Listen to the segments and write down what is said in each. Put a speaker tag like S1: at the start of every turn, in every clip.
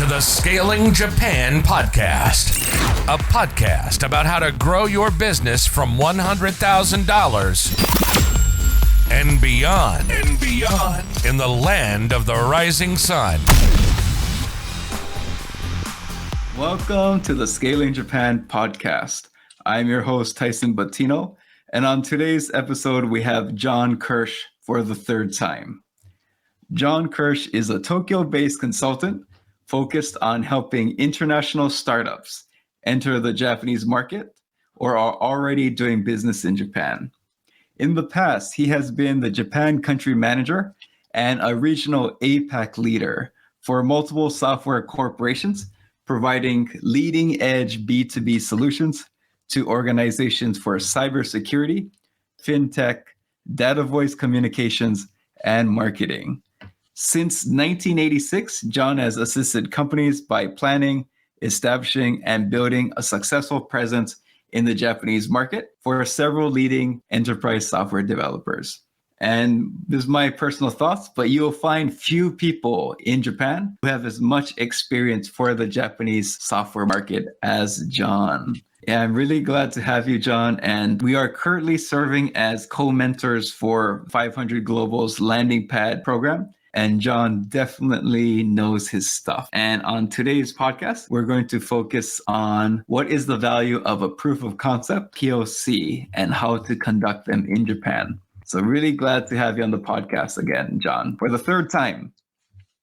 S1: to the Scaling Japan podcast, a podcast about how to grow your business from $100,000 and beyond in the land of the rising sun.
S2: Welcome to the Scaling Japan podcast. I'm your host, Tyson Batino, and on today's episode, we have John Kirch for the third time. John Kirch is a Tokyo-based consultant focused on helping international startups enter the Japanese market or are already doing business in Japan. In the past, he has been the Japan country manager and a regional APAC leader for multiple software corporations, providing leading-edge B2B solutions to organizations for cybersecurity, fintech, data voice communications, and marketing. Since 1986, John has assisted companies by planning, establishing, and building a successful presence in the Japanese market for several leading enterprise software developers. And this is my personal thoughts, but you'll find few people in Japan who have as much experience for the Japanese software market as John. Yeah, I'm really glad to have you, John. And we are currently serving as co-mentors for 500 Global's landing pad program. And John definitely knows his stuff. And on today's podcast, we're going to focus on what is the value of a proof of concept, PoC, and how to conduct them in Japan. So really glad to have you on the podcast again, John, for the third time.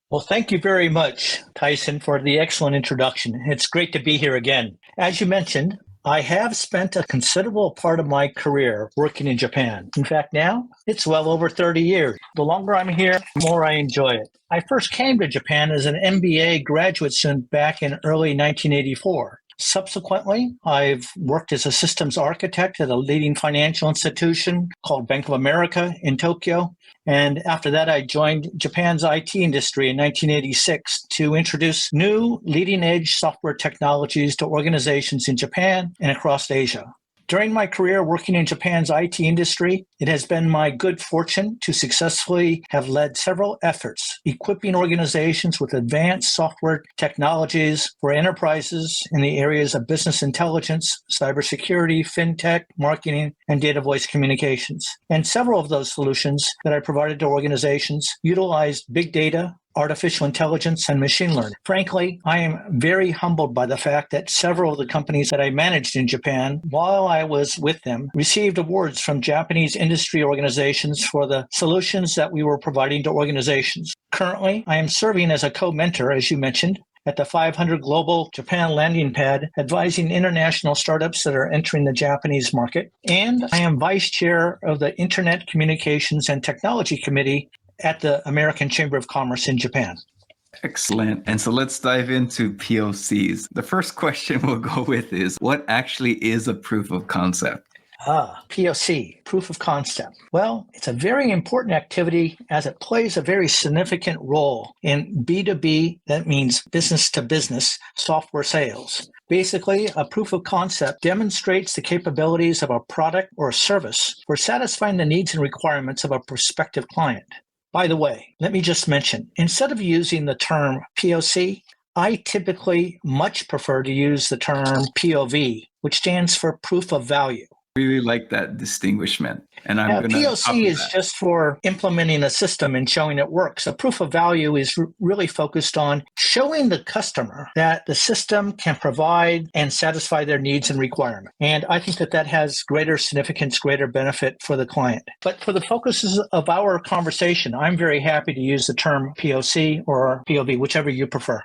S3: Well, thank you very much, Tyson, for the excellent introduction. It's great to be here again. As you mentioned, I have spent a considerable part of my career working in Japan. In fact, now it's well over 30 years. The longer I'm here, the more I enjoy it. I first came to Japan as an MBA graduate student back in early 1984. Subsequently, I've worked as a systems architect at a leading financial institution called Bank of America in Tokyo. And after that, I joined Japan's IT industry in 1986 to introduce new leading-edge software technologies to organizations in Japan and across Asia. During my career working in Japan's IT industry, it has been my good fortune to successfully have led several efforts equipping organizations with advanced software technologies for enterprises in the areas of business intelligence, cybersecurity, fintech, marketing, and data voice communications. And several of those solutions that I provided to organizations utilized big data, artificial intelligence, and machine learning. Frankly, I am very humbled by the fact that several of the companies that I managed in Japan, while I was with them, received awards from Japanese industry organizations for the solutions that we were providing to organizations. Currently, I am serving as a co-mentor, as you mentioned, at the 500 Global Japan Landing Pad, advising international startups that are entering the Japanese market. And I am vice chair of the Internet Communications and Technology Committee at the American Chamber of Commerce in Japan.
S2: Excellent. And so let's dive into PoCs. The first question we'll go with is, what actually is a proof of concept?
S3: PoC, proof of concept. Well, it's a very important activity as it plays a very significant role in B2B, that means business to business, software sales. Basically, a proof of concept demonstrates the capabilities of a product or a service for satisfying the needs and requirements of a prospective client. By the way, let me just mention, instead of using the term PoC, I typically much prefer to use the term POV, which stands for proof of value.
S2: Really like that distinguishment. And I'm going to
S3: PoC is just for implementing a system and showing it works. A proof of value is really focused on showing the customer that the system can provide and satisfy their needs and requirements. And I think that that has greater significance, greater benefit for the client. But for the focuses of our conversation, I'm very happy to use the term PoC or POV, whichever you prefer.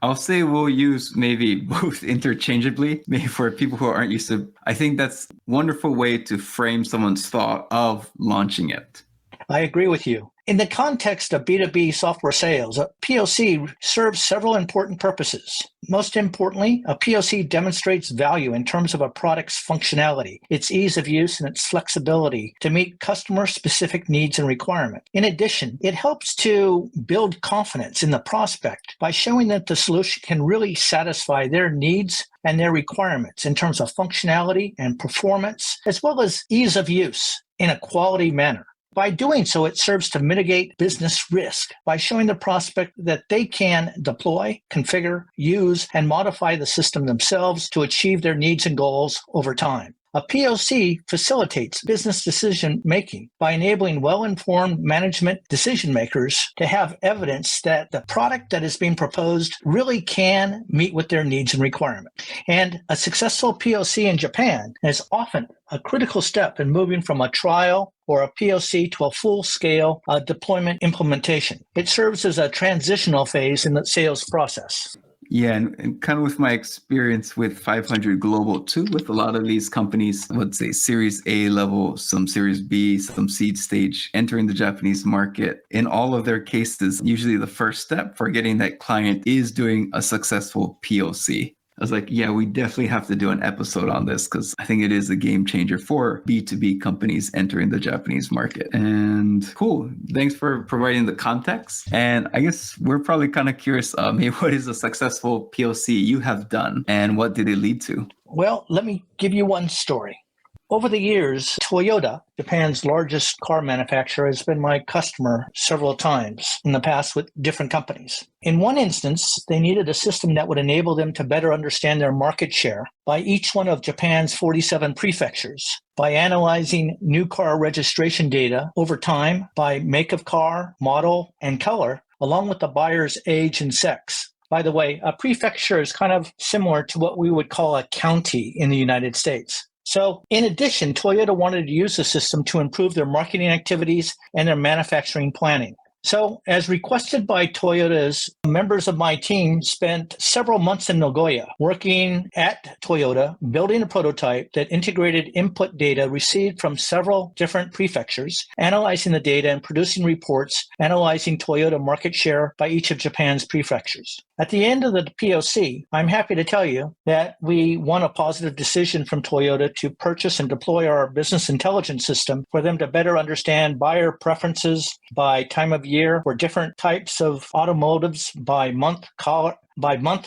S2: I'll say we'll use maybe both interchangeably, maybe for people who aren't used to. I think that's a wonderful way to frame someone's thought of launching it.
S3: I agree with you. In the context of B2B software sales, a PoC serves several important purposes. Most importantly, a PoC demonstrates value in terms of a product's functionality, its ease of use, and its flexibility to meet customer-specific needs and requirements. In addition, it helps to build confidence in the prospect by showing that the solution can really satisfy their needs and their requirements in terms of functionality and performance, as well as ease of use in a quality manner. By doing so, it serves to mitigate business risk by showing the prospect that they can deploy, configure, use, and modify the system themselves to achieve their needs and goals over time. A PoC facilitates business decision making by enabling well-informed management decision makers to have evidence that the product that is being proposed really can meet with their needs and requirements. And a successful PoC in Japan is often a critical step in moving from a trial or a PoC to a full-scale deployment implementation. It serves as a transitional phase in the sales process.
S2: Yeah, and kind of with my experience with 500 Global too, with a lot of these companies, let's say Series A level, some Series B, some seed stage, entering the Japanese market. In all of their cases, usually the first step for getting that client is doing a successful PoC. I was like, yeah, we definitely have to do an episode on this because I think it is a game changer for B2B companies entering the Japanese market. And cool. Thanks for providing the context. And I guess we're probably kind of curious, maybe what is a successful PoC you have done and what did it lead to?
S3: Well, let me give you one story. Over the years, Toyota, Japan's largest car manufacturer, has been my customer several times in the past with different companies. In one instance, they needed a system that would enable them to better understand their market share by each one of Japan's 47 prefectures, by analyzing new car registration data over time by make of car, model, and color, along with the buyer's age and sex. By the way, a prefecture is kind of similar to what we would call a county in the United States. So in addition, Toyota wanted to use the system to improve their marketing activities and their manufacturing planning. So as requested by Toyota's, members of my team spent several months in Nagoya working at Toyota, building a prototype that integrated input data received from several different prefectures, analyzing the data and producing reports, analyzing Toyota market share by each of Japan's prefectures. At the end of the PoC, I'm happy to tell you that we won a positive decision from Toyota to purchase and deploy our business intelligence system for them to better understand buyer preferences by time of year for different types of automotives by month,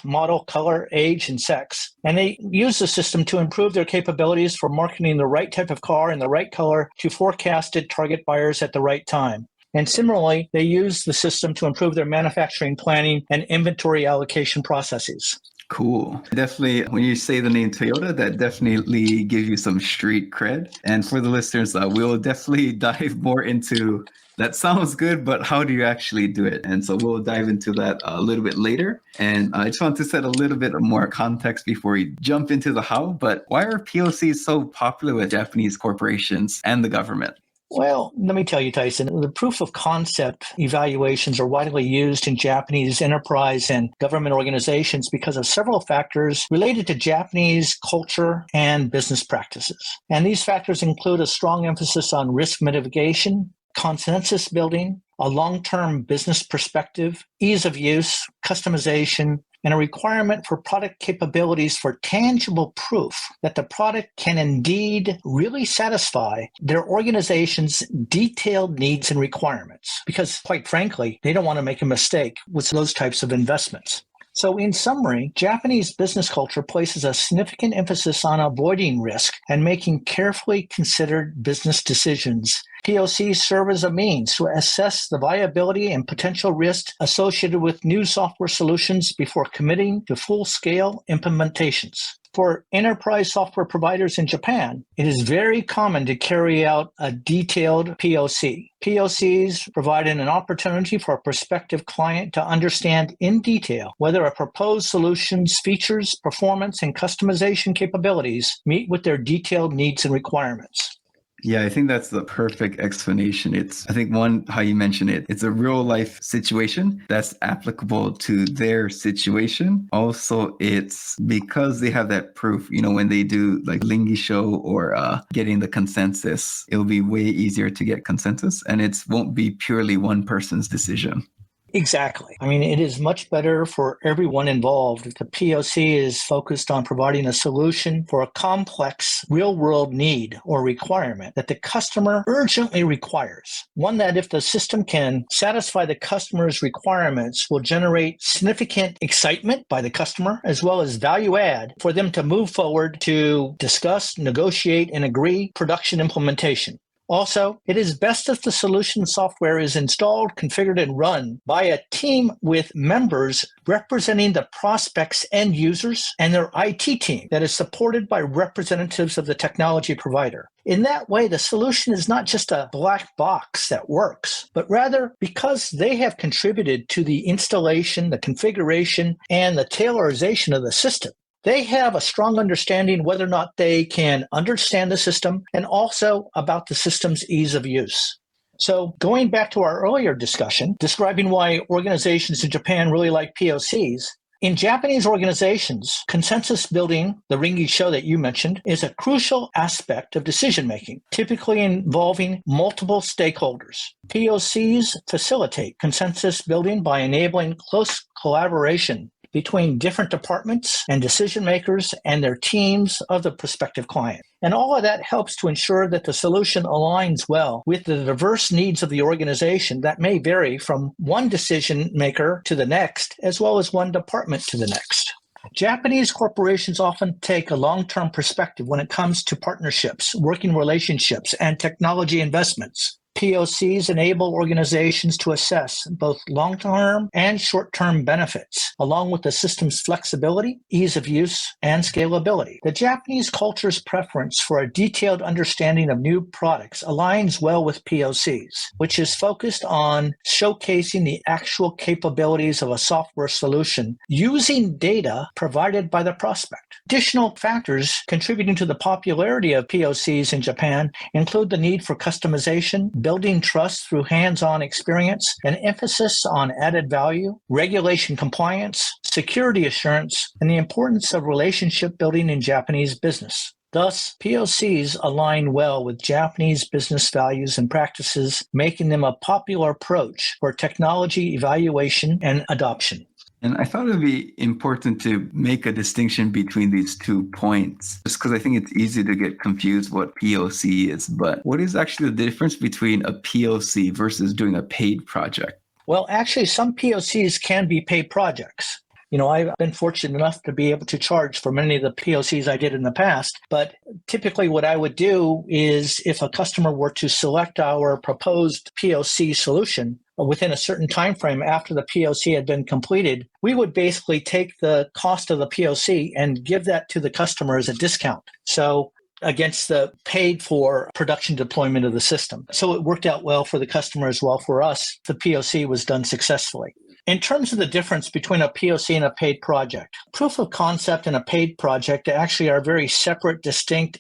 S3: model, color, age, and sex. And they use the system to improve their capabilities for marketing the right type of car in the right color to forecasted target buyers at the right time. And similarly, they use the system to improve their manufacturing planning and inventory allocation processes.
S2: Cool. Definitely, when you say the name Toyota, that definitely gives you some street cred. And for the listeners, we'll definitely dive more into that. Sounds good, but how do you actually do it? And so we'll dive into that a little bit later. And I just want to set a little bit more context before we jump into the how. But why are PoCs so popular with Japanese corporations and the government?
S3: Well, let me tell you, Tyson, the proof of concept evaluations are widely used in Japanese enterprise and government organizations because of several factors related to Japanese culture and business practices. And these factors include a strong emphasis on risk mitigation, consensus building, a long-term business perspective, ease of use, customization, and a requirement for product capabilities for tangible proof that the product can indeed really satisfy their organization's detailed needs and requirements. Because quite frankly, they don't want to make a mistake with those types of investments. So in summary, Japanese business culture places a significant emphasis on avoiding risk and making carefully considered business decisions. PoCs serve as a means to assess the viability and potential risks associated with new software solutions before committing to full-scale implementations. For enterprise software providers in Japan, it is very common to carry out a detailed PoC. PoCs provide an opportunity for a prospective client to understand in detail whether a proposed solution's features, performance, and customization capabilities meet with their detailed needs and requirements.
S2: Yeah, I think that's the perfect explanation. I think how you mentioned it, it's a real life situation that's applicable to their situation. Also, it's because they have that proof, when they do like Lingisho or getting the consensus, it'll be way easier to get consensus and it won't be purely one person's decision.
S3: Exactly. I mean, it is much better for everyone involved if the PoC is focused on providing a solution for a complex real-world need or requirement that the customer urgently requires. One that if the system can satisfy the customer's requirements will generate significant excitement by the customer as well as value add for them to move forward to discuss, negotiate, and agree production implementation. Also, it is best if the solution software is installed, configured, and run by a team with members representing the prospect's end users and their IT team that is supported by representatives of the technology provider. In that way, the solution is not just a black box that works, but rather because they have contributed to the installation, the configuration, and the tailorization of the system. They have a strong understanding whether or not they can understand the system and also about the system's ease of use. So going back to our earlier discussion, describing why organizations in Japan really like PoCs, in Japanese organizations, consensus building, the Ringi show that you mentioned, is a crucial aspect of decision-making, typically involving multiple stakeholders. PoCs facilitate consensus building by enabling close collaboration between different departments and decision makers and their teams of the prospective client. And all of that helps to ensure that the solution aligns well with the diverse needs of the organization that may vary from one decision maker to the next, as well as one department to the next. Japanese corporations often take a long-term perspective when it comes to partnerships, working relationships, and technology investments. PoCs enable organizations to assess both long-term and short-term benefits, along with the system's flexibility, ease of use, and scalability. The Japanese culture's preference for a detailed understanding of new products aligns well with PoCs, which is focused on showcasing the actual capabilities of a software solution using data provided by the prospect. Additional factors contributing to the popularity of PoCs in Japan include the need for customization, building trust through hands-on experience, an emphasis on added value, regulation compliance, security assurance, and the importance of relationship building in Japanese business. Thus, PoCs align well with Japanese business values and practices, making them a popular approach for technology evaluation and adoption.
S2: And I thought it would be important to make a distinction between these 2 points, just because I think it's easy to get confused what PoC is. But what is actually the difference between a PoC versus doing a paid project?
S3: Well, actually, some PoCs can be paid projects. I've been fortunate enough to be able to charge for many of the PoCs I did in the past. But typically what I would do is if a customer were to select our proposed PoC solution within a certain time frame after the PoC had been completed, we would basically take the cost of the PoC and give that to the customer as a discount. So against the paid for production deployment of the system. So it worked out well for the customer as well for us. The PoC was done successfully. In terms of the difference between a PoC and a paid project, proof of concept and a paid project actually are very separate, distinct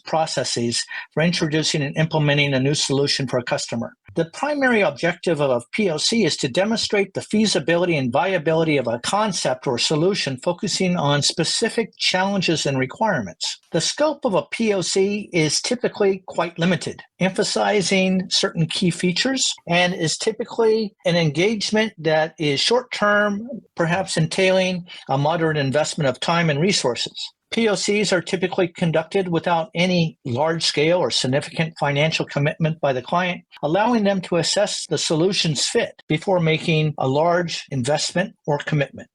S3: processes for introducing and implementing a new solution for a customer. The primary objective of a PoC is to demonstrate the feasibility and viability of a concept or solution focusing on specific challenges and requirements. The scope of a PoC is typically quite limited, emphasizing certain key features, and is typically an engagement that is short-term, perhaps entailing a moderate investment of time and resources. PoCs are typically conducted without any large-scale or significant financial commitment by the client, allowing them to assess the solution's fit before making a large investment or commitment.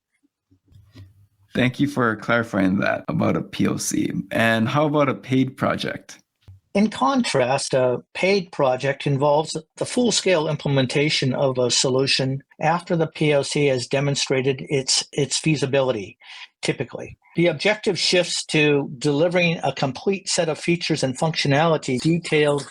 S2: Thank you for clarifying that about a PoC. And how about a paid project?
S3: In contrast, a paid project involves the full-scale implementation of a solution after the PoC has demonstrated its feasibility, typically. The objective shifts to delivering a complete set of features and functionality detailed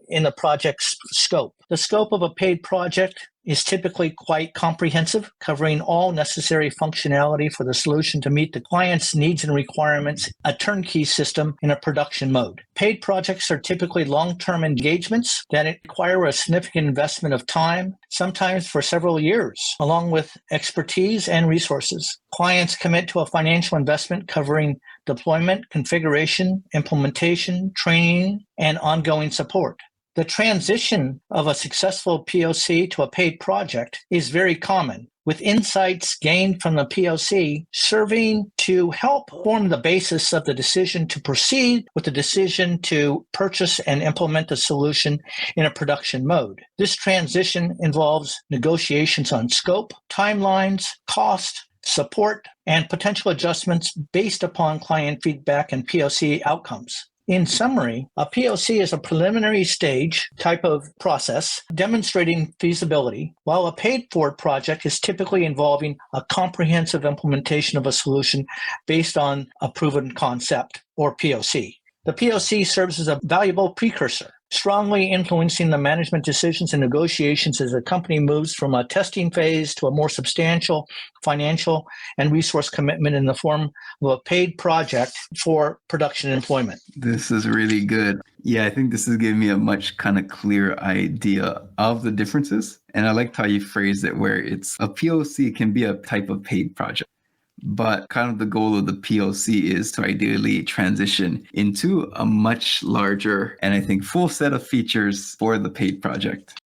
S3: in the project's scope. The scope of a paid project is typically quite comprehensive, covering all necessary functionality for the solution to meet the client's needs and requirements, a turnkey system in a production mode. Paid projects are typically long-term engagements that require a significant investment of time, sometimes for several years, along with expertise and resources. Clients commit to a financial investment covering deployment, configuration, implementation, training, and ongoing support. The transition of a successful PoC to a paid project is very common, with insights gained from the PoC serving to help form the basis of the decision to proceed with the decision to purchase and implement the solution in a production mode. This transition involves negotiations on scope, timelines, cost, support, and potential adjustments based upon client feedback and PoC outcomes. In summary, a POC is a preliminary stage type of process demonstrating feasibility, while a paid-for project is typically involving a comprehensive implementation of a solution based on a proven concept, or POC. The POC serves as a valuable precursor, strongly influencing the management decisions and negotiations as a company moves from a testing phase to a more substantial financial and resource commitment in the form of a paid project for production employment.
S2: This is really good. Yeah, I think this is giving me a much kind of clear idea of the differences. And I liked how you phrased it, where it's a POC can be a type of paid project. But kind of the goal of the POC is to ideally transition into a much larger and I think full set of features for the paid project.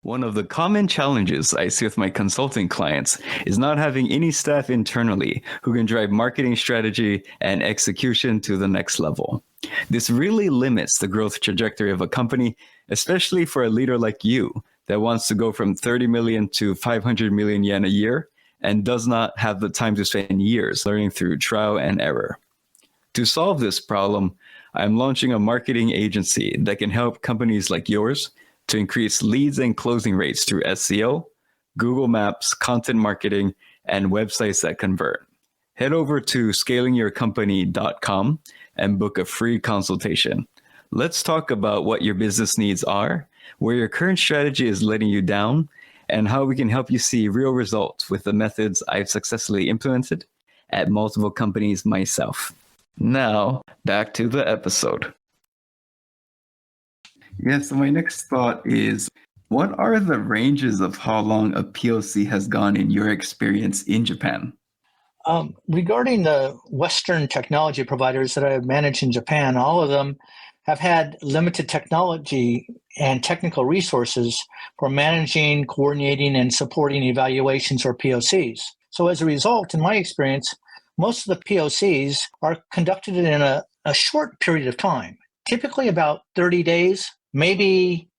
S2: One of the common challenges I see with my consulting clients is not having any staff internally who can drive marketing strategy and execution to the next level. This really limits the growth trajectory of a company, especially for a leader like you that wants to go from 30 million to 500 million yen a year and does not have the time to spend years learning through trial and error. To solve this problem, I'm launching a marketing agency that can help companies like yours to increase leads and closing rates through SEO, Google Maps, content marketing, and websites that convert. Head over to ScalingYourCompany.com and book a free consultation. Let's talk about what your business needs are, where your current strategy is letting you down, and how we can help you see real results with the methods I've successfully implemented at multiple companies myself. Now, back to the episode. Yeah, so my next thought is, what are the ranges of how long a POC has gone in your experience in Japan?
S3: Regarding the Western technology providers that I have managed in Japan, all of them have had limited technology and technical resources for managing, coordinating, and supporting evaluations or POCs. So as a result, in my experience, most of the POCs are conducted in a short period of time, typically about 30 days, maybe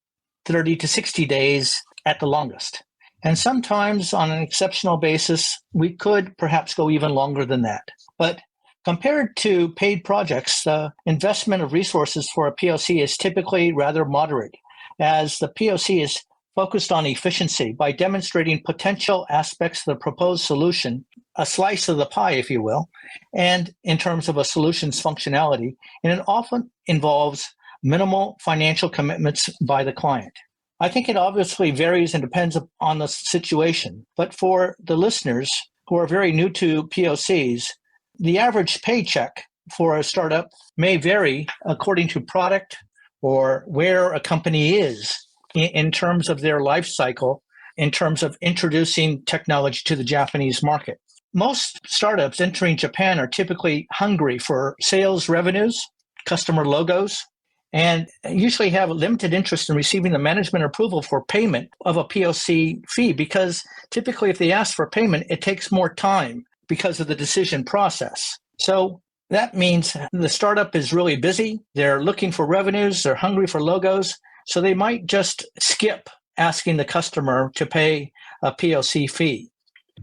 S3: 30 to 60 days at the longest. And sometimes on an exceptional basis, we could perhaps go even longer than that. But compared to paid projects, the investment of resources for a POC is typically rather moderate, as the POC is focused on efficiency by demonstrating potential aspects of the proposed solution, a slice of the pie, if you will, and in terms of a solution's functionality, and it often involves minimal financial commitments by the client. I think it obviously varies and depends on the situation, but for the listeners who are very new to POCs, the average paycheck for a startup may vary according to product or where a company is in terms of their life cycle, in terms of introducing technology to the Japanese market. Most startups entering Japan are typically hungry for sales revenues, customer logos, and usually have limited interest in receiving the management approval for payment of a POC fee, because typically if they ask for payment, it takes more time because of the decision process. So that means the startup is really busy. They're looking for revenues. They're hungry for logos. So they might just skip asking the customer to pay a POC fee.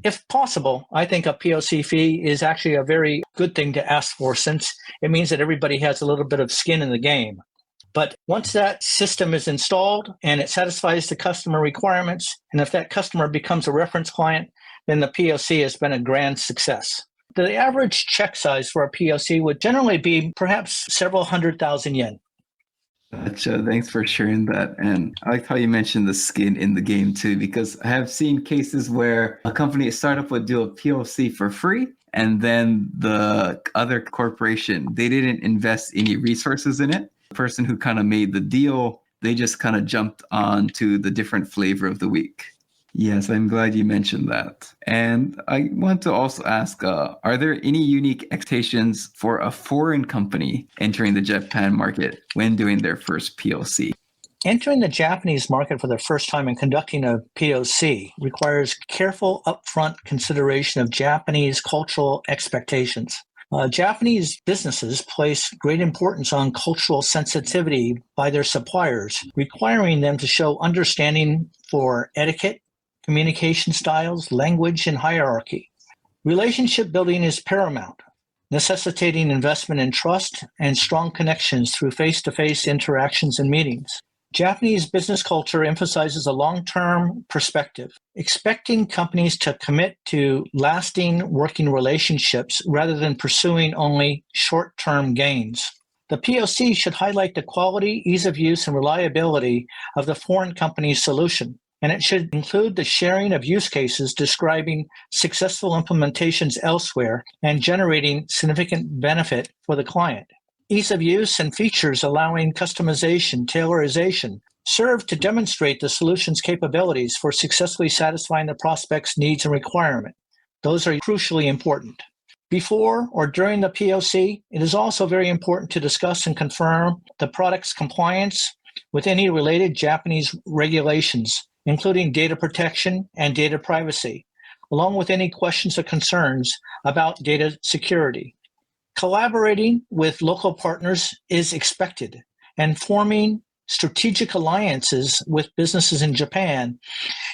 S3: If possible, I think a POC fee is actually a very good thing to ask for, since it means that everybody has a little bit of skin in the game. But once that system is installed and it satisfies the customer requirements, and if that customer becomes a reference client, then the POC has been a grand success. The average check size for a POC would generally be perhaps several 100,000 yen.
S2: Gotcha. Thanks for sharing that. And I like how you mentioned the skin in the game too, because I have seen cases where a startup would do a POC for free, and then the other corporation, they didn't invest any resources in it. The person who kind of made the deal, they just kind of jumped on to the different flavor of the week. Yes, I'm glad you mentioned that. And I want to also ask, are there any unique expectations for a foreign company entering the Japan market when doing their first POC?
S3: Entering the Japanese market for the first time and conducting a POC requires careful upfront consideration of Japanese cultural expectations. Japanese businesses place great importance on cultural sensitivity by their suppliers, requiring them to show understanding for etiquette, communication styles, language, and hierarchy. Relationship building is paramount. necessitating investment in trust and strong connections through face-to-face interactions and meetings. Japanese business culture emphasizes a long-term perspective, expecting companies to commit to lasting working relationships rather than pursuing only short-term gains. The PoC should highlight the quality, ease of use, and reliability of the foreign company's solution, and it should include the sharing of use cases describing successful implementations elsewhere and generating significant benefit for the client. Ease of use and features allowing customization, tailorization serve to demonstrate the solution's capabilities for successfully satisfying the prospect's needs and requirement. Those are crucially important. Before or during the PoC, it is also very important to discuss and confirm the product's compliance with any related Japanese regulations, including data protection and data privacy, along with any questions or concerns about data security. Collaborating with local partners is expected, and forming strategic alliances with businesses in Japan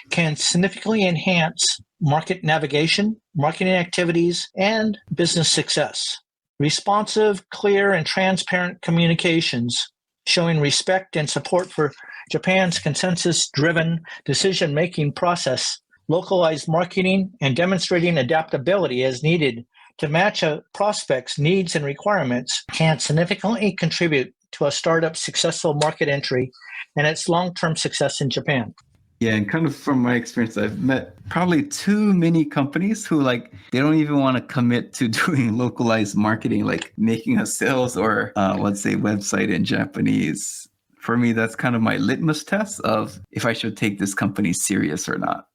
S3: can significantly enhance market navigation, marketing activities, and business success. Responsive, clear, and transparent communications showing respect and support for Japan's consensus-driven decision-making process, localized marketing, and demonstrating adaptability as needed to match a prospect's needs and requirements can significantly contribute to a startup's successful market entry and its long-term success in Japan.
S2: Yeah, and kind of from my experience, I've met probably too many companies who they don't even want to commit to doing localized marketing, like making a sales or let's say website in Japanese. For me, that's kind of my litmus test of if I should take this company serious or not.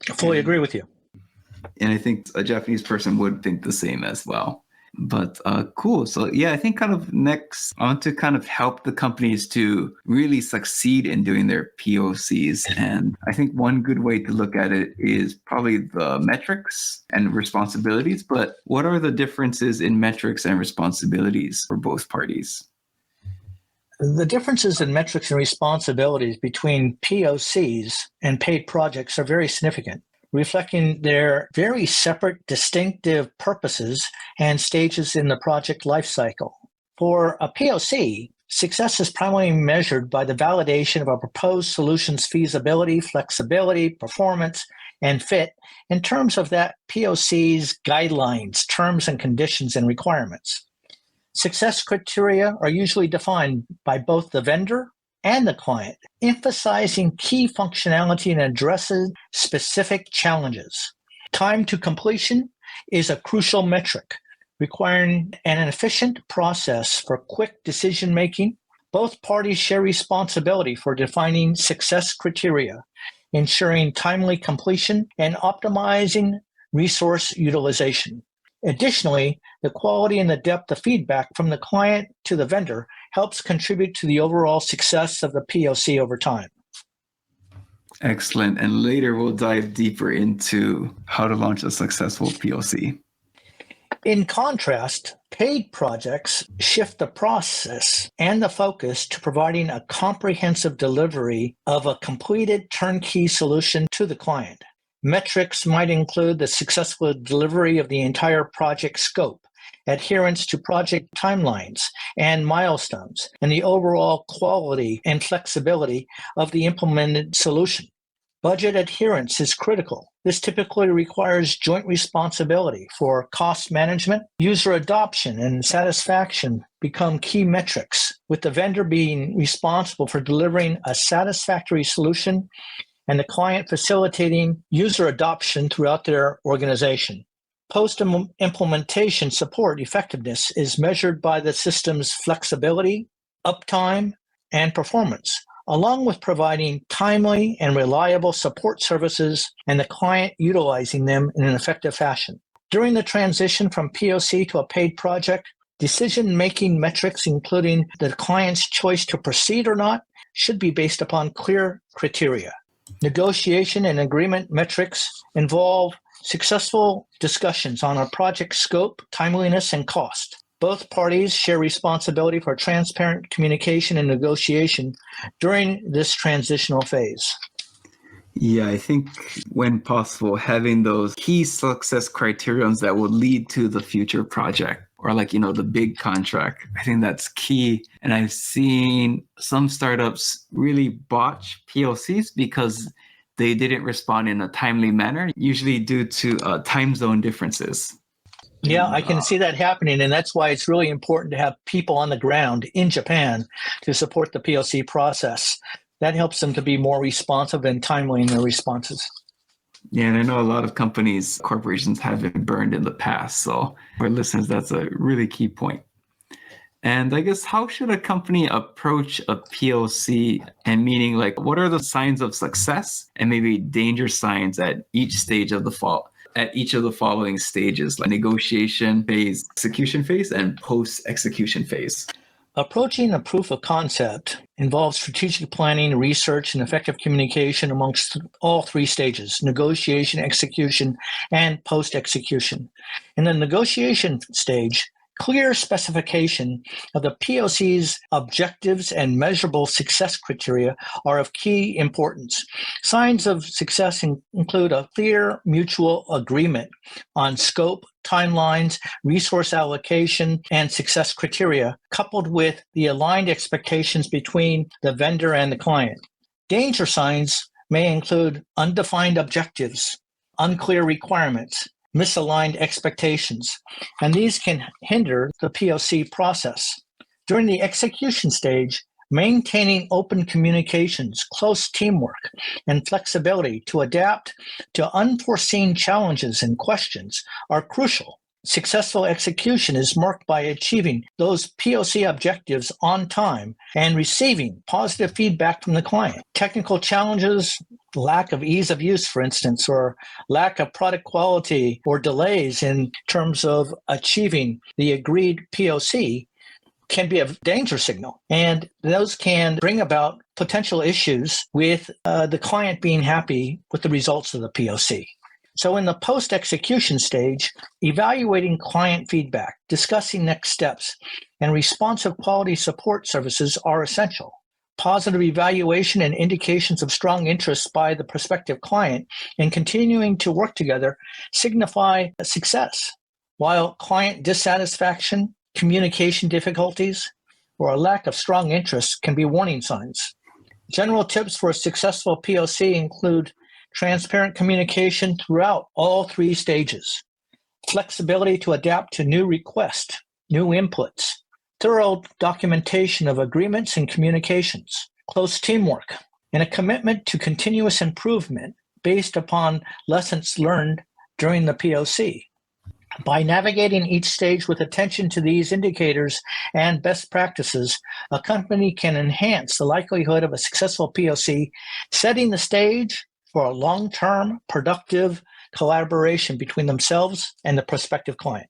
S3: I fully agree with you.
S2: And I think a Japanese person would think the same as well. But cool. So yeah, I think kind of next, I want to kind of help the companies to really succeed in doing their PoCs. And I think one good way to look at it is probably the metrics and responsibilities. But what are the differences in metrics and responsibilities for both parties?
S3: The differences in metrics and responsibilities between PoCs and paid projects are very significant, reflecting their very separate, distinctive purposes and stages in the project lifecycle. For a PoC, success is primarily measured by the validation of a proposed solution's feasibility, flexibility, performance, and fit in terms of that PoC's guidelines, terms and conditions, and requirements. Success criteria are usually defined by both the vendor and the client, emphasizing key functionality and addressing specific challenges. Time to completion is a crucial metric, requiring an efficient process for quick decision-making. Both parties share responsibility for defining success criteria, ensuring timely completion, and optimizing resource utilization. Additionally, the quality and the depth of feedback from the client to the vendor helps contribute to the overall success of the PoC over time.
S2: Excellent. And later we'll dive deeper into how to launch a successful PoC.
S3: In contrast, paid projects shift the process and the focus to providing a comprehensive delivery of a completed turnkey solution to the client. Metrics might include the successful delivery of the entire project scope, adherence to project timelines and milestones, and the overall quality and flexibility of the implemented solution. Budget adherence is critical. This typically requires joint responsibility for cost management. User adoption and satisfaction become key metrics, with the vendor being responsible for delivering a satisfactory solution and the client facilitating user adoption throughout their organization. Post-implementation support effectiveness is measured by the system's flexibility, uptime, and performance, along with providing timely and reliable support services and the client utilizing them in an effective fashion. During the transition from PoC to a paid project, decision-making metrics, including the client's choice to proceed or not, should be based upon clear criteria. Negotiation and agreement metrics involve successful discussions on a project scope, timeliness, and cost. Both parties share responsibility for transparent communication and negotiation during this transitional phase.
S2: Yeah, I think when possible, having those key success criterions that will lead to the future project or the big contract. I think that's key. And I've seen some startups really botch POCs because they didn't respond in a timely manner, usually due to time zone differences.
S3: Yeah, I can see that happening. And that's why it's really important to have people on the ground in Japan to support the POC process. That helps them to be more responsive and timely in their responses.
S2: Yeah, and I know a lot of companies, corporations have been burned in the past. So for listeners, that's a really key point. And I guess how should a company approach a POC, and meaning what are the signs of success and maybe danger signs at each stage of each of the following stages, like negotiation phase, execution phase, and post-execution phase?
S3: Approaching a proof of concept involves strategic planning, research, and effective communication amongst all three stages: negotiation, execution, and post-execution. In the negotiation stage, clear specification of the POC's objectives and measurable success criteria are of key importance. Signs of success include a clear mutual agreement on scope, timelines, resource allocation, and success criteria, coupled with the aligned expectations between the vendor and the client. Danger signs may include undefined objectives, unclear requirements, misaligned expectations, and these can hinder the POC process. During the execution stage, maintaining open communications, close teamwork, and flexibility to adapt to unforeseen challenges and questions are crucial. Successful execution is marked by achieving those POC objectives on time and receiving positive feedback from the client. Technical challenges, lack of ease of use, for instance, or lack of product quality or delays in terms of achieving the agreed POC can be a danger signal. And those can bring about potential issues with the client being happy with the results of the POC. So in the post-execution stage, evaluating client feedback, discussing next steps, and responsive quality support services are essential. Positive evaluation and indications of strong interest by the prospective client in continuing to work together signify success, while client dissatisfaction, communication difficulties, or a lack of strong interest can be warning signs. General tips for a successful POC include transparent communication throughout all three stages, flexibility to adapt to new requests, new inputs, thorough documentation of agreements and communications, close teamwork, and a commitment to continuous improvement based upon lessons learned during the POC. By navigating each stage with attention to these indicators and best practices, a company can enhance the likelihood of a successful POC, setting the stage for a long-term, productive collaboration between themselves and the prospective client.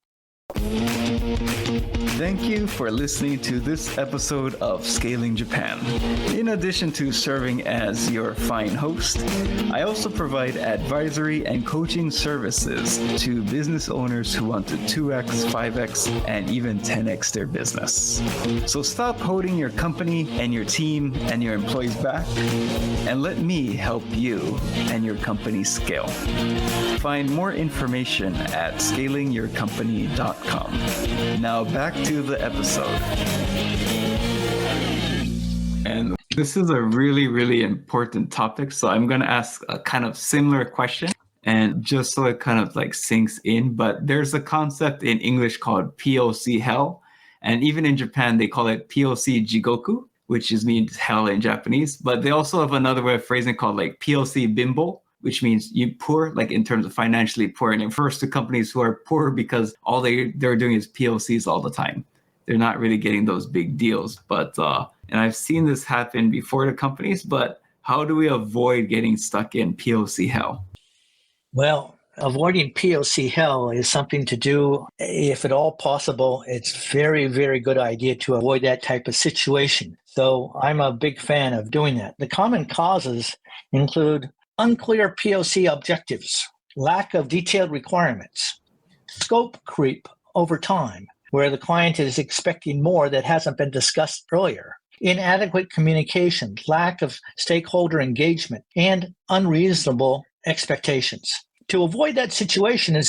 S2: Thank you for listening to this episode of Scaling Japan. In addition to serving as your fine host, I also provide advisory and coaching services to business owners who want to 2x, 5x, and even 10x their business. So stop holding your company and your team and your employees back, and let me help you and your company scale. Find more information at ScalingYourCompany.com. Now back to the episode. And this is a really, really important topic. So I'm going to ask a kind of similar question, and just so it kind of sinks in. But there's a concept in English called POC hell. And even in Japan, they call it POC jigoku, which means hell in Japanese. But they also have another way of phrasing it called POC bimbo, which means you poor, in terms of financially poor. And it refers to companies who are poor because all they're doing is POCs all the time. They're not really getting those big deals. But and I've seen this happen before to companies, but how do we avoid getting stuck in POC hell?
S3: Well, avoiding POC hell is something to do, if at all possible. It's very, very good idea to avoid that type of situation. So I'm a big fan of doing that. The common causes include unclear POC objectives, lack of detailed requirements, scope creep over time, where the client is expecting more that hasn't been discussed earlier, inadequate communication, lack of stakeholder engagement, and unreasonable expectations. To avoid that situation, it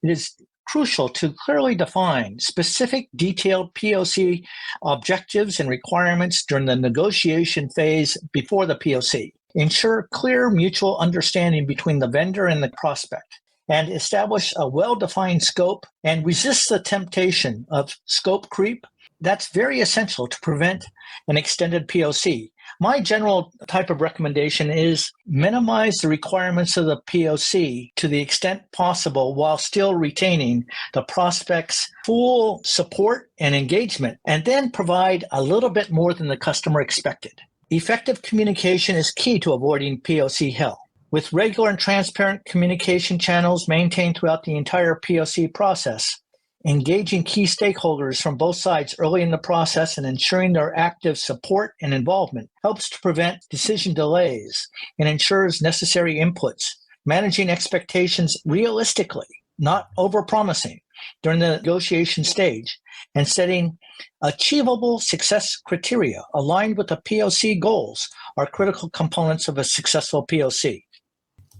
S3: is crucial to clearly define specific detailed PoC objectives and requirements during the negotiation phase before the PoC. Ensure clear mutual understanding between the vendor and the prospect, and establish a well-defined scope and resist the temptation of scope creep. That's very essential to prevent an extended PoC. My general type of recommendation is minimize the requirements of the PoC to the extent possible while still retaining the prospect's full support and engagement, and then provide a little bit more than the customer expected. Effective communication is key to avoiding PoC hell. With regular and transparent communication channels maintained throughout the entire PoC process, engaging key stakeholders from both sides early in the process and ensuring their active support and involvement helps to prevent decision delays and ensures necessary inputs, managing expectations realistically, not overpromising during the negotiation stage, and setting achievable success criteria aligned with the PoC goals are critical components of a successful PoC.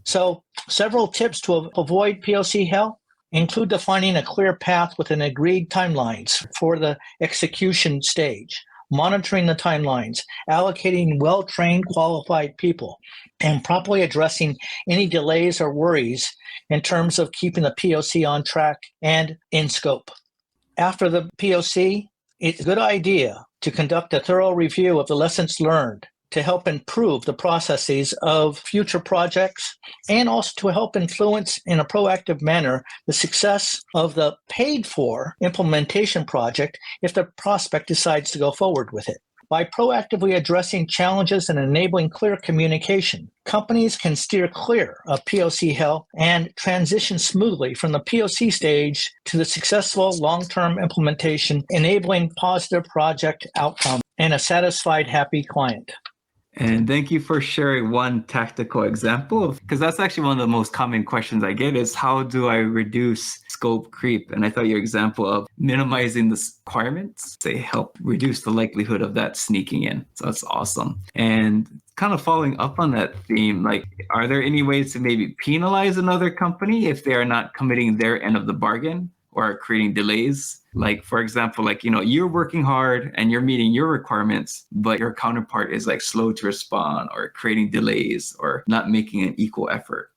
S3: So, several tips to avoid PoC hell include defining a clear path with an agreed timelines for the execution stage, monitoring the timelines, allocating well-trained, qualified people, and properly addressing any delays or worries in terms of keeping the PoC on track and in scope. After the PoC, it's a good idea to conduct a thorough review of the lessons learned to help improve the processes of future projects and also to help influence in a proactive manner the success of the paid-for implementation project if the prospect decides to go forward with it. By proactively addressing challenges and enabling clear communication, companies can steer clear of PoC hell and transition smoothly from the PoC stage to the successful long-term implementation, enabling positive project outcome and a satisfied, happy client.
S2: And thank you for sharing one tactical example, because that's actually one of the most common questions I get is how do I reduce scope creep? And I thought your example of minimizing the requirements, they help reduce the likelihood of that sneaking in. So that's awesome. And kind of following up on that theme, like, are there any ways to maybe penalize another company if they are not committing their end of the bargain or are creating delays? Like, for example, like, you're working hard and you're meeting your requirements, but your counterpart is like slow to respond or creating delays or not making an equal effort.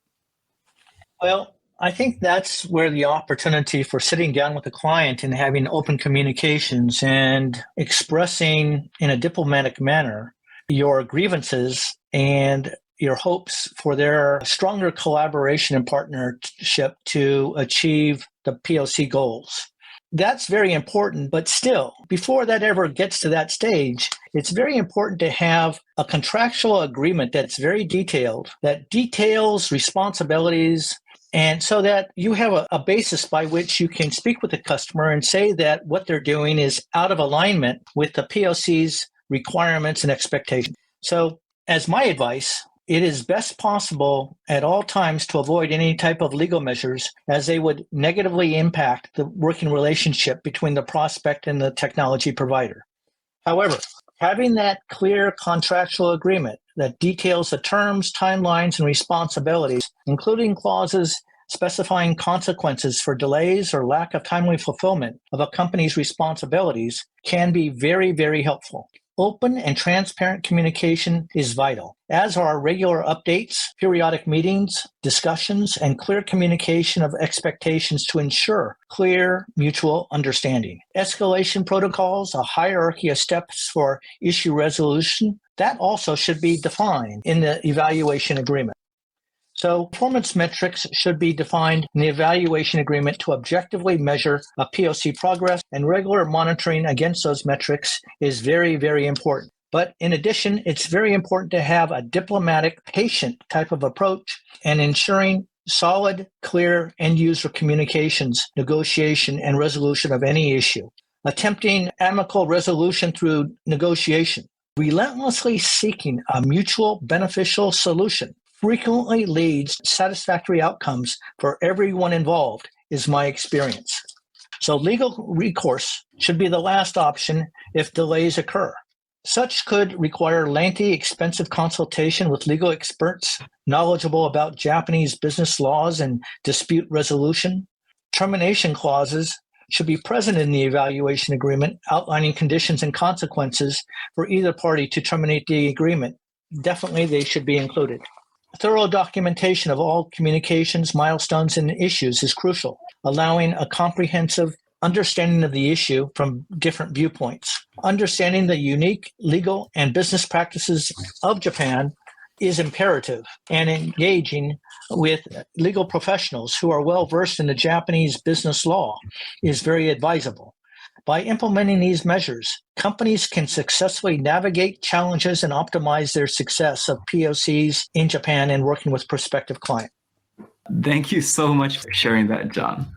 S3: Well, I think that's where the opportunity for sitting down with the client and having open communications and expressing in a diplomatic manner your grievances and your hopes for their stronger collaboration and partnership to achieve the PoC goals. That's very important, but still, before that ever gets to that stage, it's very important to have a contractual agreement that's very detailed, that details responsibilities, and so that you have a basis by which you can speak with the customer and say that what they're doing is out of alignment with the PoC's requirements and expectations. So, as my advice, it is best possible at all times to avoid any type of legal measures as they would negatively impact the working relationship between the prospect and the technology provider. However, having that clear contractual agreement that details the terms, timelines, and responsibilities, including clauses specifying consequences for delays or lack of timely fulfillment of a company's responsibilities, can be very, very helpful. Open and transparent communication is vital, as are regular updates, periodic meetings, discussions, and clear communication of expectations to ensure clear mutual understanding. Escalation protocols, a hierarchy of steps for issue resolution, that also should be defined in the evaluation agreement. So performance metrics should be defined in the evaluation agreement to objectively measure a PoC progress, and regular monitoring against those metrics is very, very important. But in addition, it's very important to have a diplomatic, patient type of approach and ensuring solid, clear end-user communications, negotiation, and resolution of any issue. Attempting amicable resolution through negotiation. Relentlessly seeking a mutual beneficial solution frequently leads to satisfactory outcomes for everyone involved, is my experience. So legal recourse should be the last option if delays occur. Such could require lengthy, expensive consultation with legal experts knowledgeable about Japanese business laws and dispute resolution. Termination clauses should be present in the evaluation agreement, outlining conditions and consequences for either party to terminate the agreement. Definitely, they should be included. Thorough documentation of all communications, milestones, and issues is crucial, allowing a comprehensive understanding of the issue from different viewpoints. Understanding the unique legal and business practices of Japan is imperative, and engaging with legal professionals who are well versed in the Japanese business law is very advisable. By implementing these measures, companies can successfully navigate challenges and optimize their success of PoCs in Japan and working with prospective clients.
S2: Thank you so much for sharing that, John.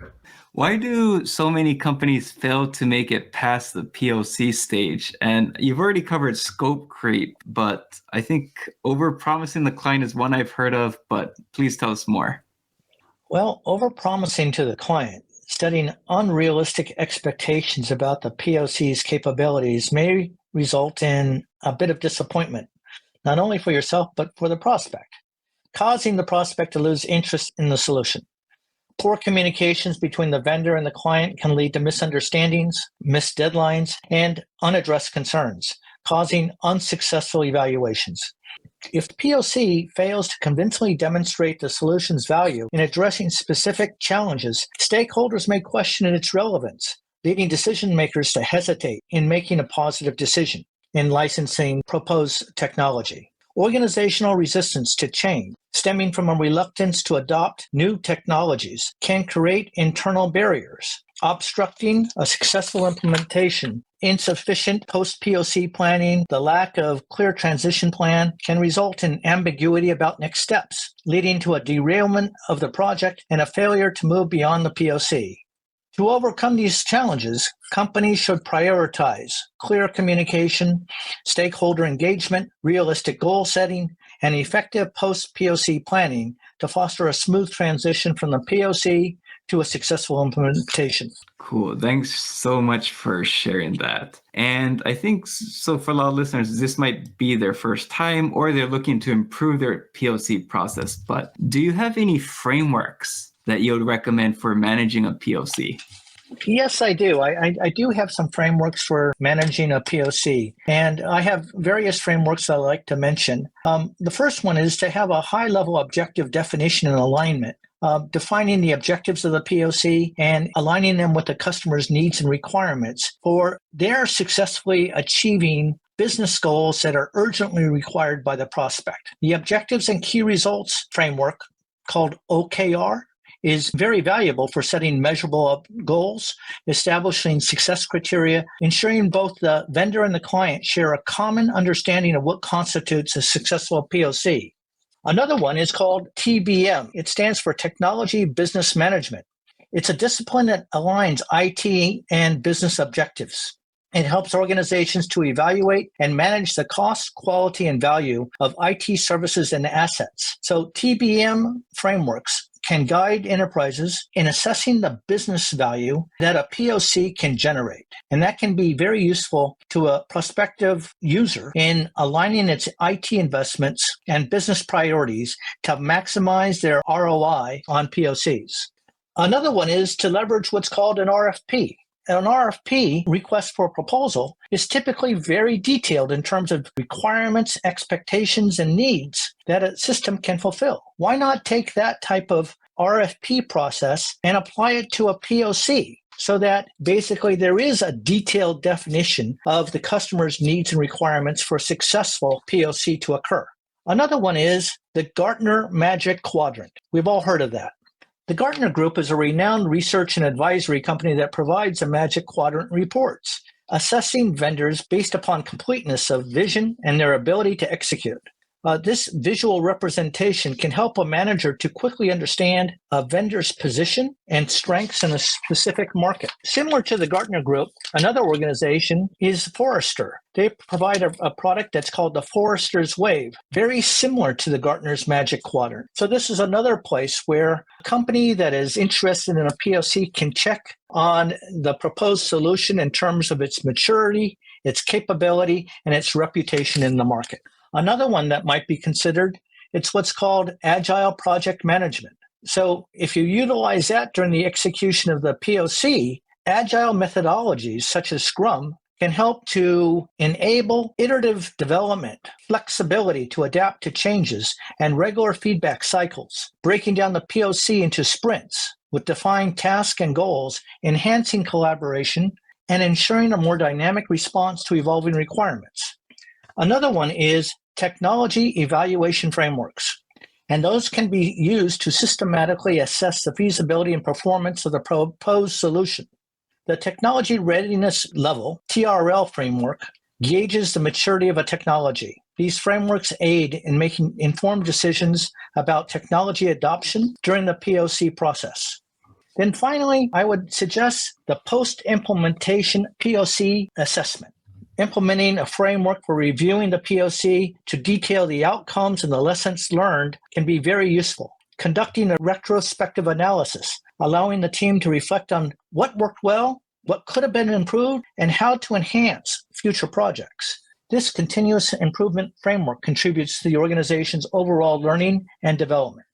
S2: Why do so many companies fail to make it past the POC stage? And you've already covered scope creep, but I think overpromising the client is one I've heard of, but please tell us more.
S3: Well, overpromising to the client, setting unrealistic expectations about the POC's capabilities may result in a bit of disappointment, not only for yourself, but for the prospect, causing the prospect to lose interest in the solution. Poor communications between the vendor and the client can lead to misunderstandings, missed deadlines, and unaddressed concerns, causing unsuccessful evaluations. If the POC fails to convincingly demonstrate the solution's value in addressing specific challenges, stakeholders may question its relevance, leading decision makers to hesitate in making a positive decision in licensing proposed technology. Organizational resistance to change, stemming from a reluctance to adopt new technologies, can create internal barriers, obstructing a successful implementation. Insufficient post-POC planning, the lack of clear transition plan can result in ambiguity about next steps, leading to a derailment of the project and a failure to move beyond the POC. To overcome these challenges, companies should prioritize clear communication, stakeholder engagement, realistic goal setting, and effective post-POC planning to foster a smooth transition from the POC to a successful implementation.
S2: Cool. Thanks so much for sharing that. And I think so for a lot of listeners, this might be their first time or they're looking to improve their POC process. But do you have any frameworks that you would recommend for managing a POC?
S3: Yes, I do. I do have some frameworks for managing a POC, and I have various frameworks I like to mention. The first one is to have a high-level objective definition and alignment, defining the objectives of the POC and aligning them with the customer's needs and requirements for their successfully achieving business goals that are urgently required by the prospect. The Objectives and Key Results framework, called OKR, is very valuable for setting measurable goals, establishing success criteria, ensuring both the vendor and the client share a common understanding of what constitutes a successful POC. Another one is called TBM. It stands for Technology Business Management. It's a discipline that aligns IT and business objectives. It helps organizations to evaluate and manage the cost, quality, and value of IT services and assets. So TBM frameworks can guide enterprises in assessing the business value that a POC can generate. And that can be very useful to a prospective user in aligning its IT investments and business priorities to maximize their ROI on POCs. Another one is to leverage what's called an RFP. An RFP, request for proposal, is typically very detailed in terms of requirements, expectations, and needs that a system can fulfill. Why not take that type of RFP process and apply it to a POC so that basically there is a detailed definition of the customer's needs and requirements for a successful POC to occur? Another one is the Gartner Magic Quadrant. We've all heard of that. The Gartner Group is a renowned research and advisory company that provides a Magic Quadrant reports, assessing vendors based upon completeness of vision and their ability to execute. This visual representation can help a manager to quickly understand a vendor's position and strengths in a specific market. Similar to the Gartner Group, another organization is Forrester. They provide a product that's called the Forrester's Wave, very similar to the Gartner's Magic Quadrant. So this is another place where a company that is interested in a POC can check on the proposed solution in terms of its maturity, its capability, and its reputation in the market. Another one that might be considered, it's what's called agile project management. So if you utilize that during the execution of the PoC, agile methodologies such as Scrum can help to enable iterative development, flexibility to adapt to changes, and regular feedback cycles, breaking down the PoC into sprints with defined tasks and goals, enhancing collaboration, and ensuring a more dynamic response to evolving requirements. Another one is technology evaluation frameworks. And those can be used to systematically assess the feasibility and performance of the proposed solution. The technology readiness level, TRL framework, gauges the maturity of a technology. These frameworks aid in making informed decisions about technology adoption during the PoC process. Then finally, I would suggest the post-implementation PoC assessment. Implementing a framework for reviewing the PoC to detail the outcomes and the lessons learned can be very useful. Conducting a retrospective analysis, allowing the team to reflect on what worked well, what could have been improved, and how to enhance future projects. This continuous improvement framework contributes to the organization's overall learning and development.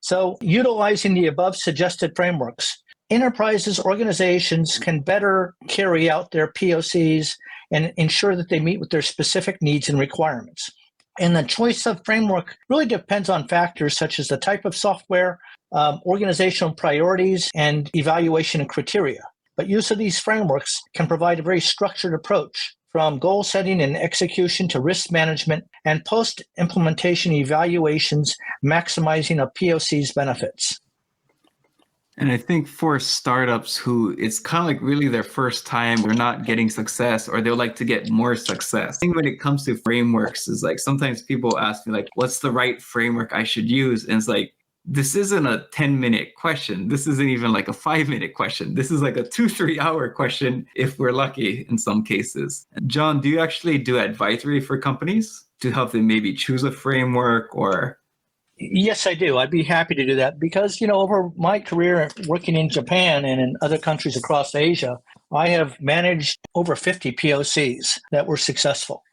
S3: So, utilizing the above suggested frameworks, enterprises, organizations can better carry out their PoCs and ensure that they meet with their specific needs and requirements. And the choice of framework really depends on factors such as the type of software, organizational priorities, and evaluation criteria. But use of these frameworks can provide a very structured approach from goal setting and execution to risk management and post-implementation evaluations, maximizing a PoC's benefits.
S2: And I think for startups who it's kind of like really their first time, they're not getting success or they'll like to get more success. I think when it comes to frameworks is like sometimes people ask me like, what's the right framework I should use? And it's like, this isn't a 10-minute question. This isn't even like a 5-minute question. This is like a 2-3 hour question if we're lucky in some cases. John, do you actually do advisory for companies to help them maybe choose a framework or?
S3: Yes, I do. I'd be happy to do that because, over my career working in Japan and in other countries across Asia, I have managed over 50 PoCs that were successful.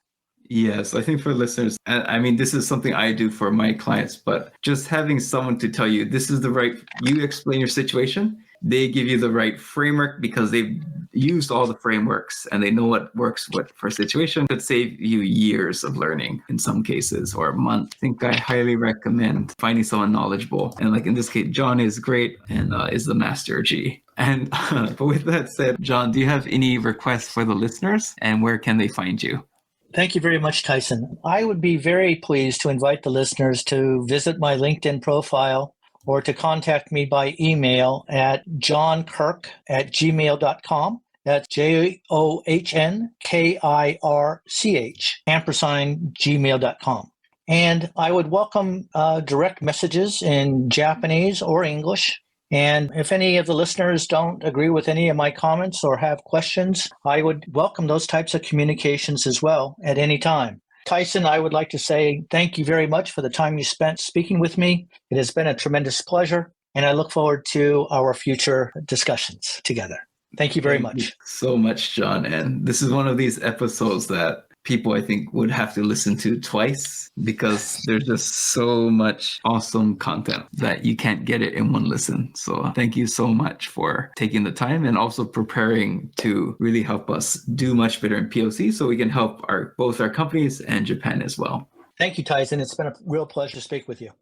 S2: Yes, I think for listeners, I mean, this is something I do for my clients, but just having someone to tell you, this is the right, you explain your situation, they give you the right framework because they've used all the frameworks and they know what works for a situation could save you years of learning in some cases or a month. I think I highly recommend finding someone knowledgeable. And like in this case, John is great and is the master G. And but with that said, John, do you have any requests for the listeners and where can they find you?
S3: Thank you very much, Tyson. I would be very pleased to invite the listeners to visit my LinkedIn profile or to contact me by email at johnkirch@gmail.com. That's JOHNKIRCH @gmail.com. And I would welcome direct messages in Japanese or English. And if any of the listeners don't agree with any of my comments or have questions, I would welcome those types of communications as well at any time. Tyson, I would like to say thank you very much for the time you spent speaking with me. It has been a tremendous pleasure, and I look forward to our future discussions together. Thank you very much.
S2: Thank you so much, John. And this is one of these episodes that people, I think, would have to listen to twice because there's just so much awesome content that you can't get it in one listen. So thank you so much for taking the time and also preparing to really help us do much better in PoC so we can help both our companies and Japan as well.
S3: Thank you, Tyson. It's been a real pleasure to speak with you.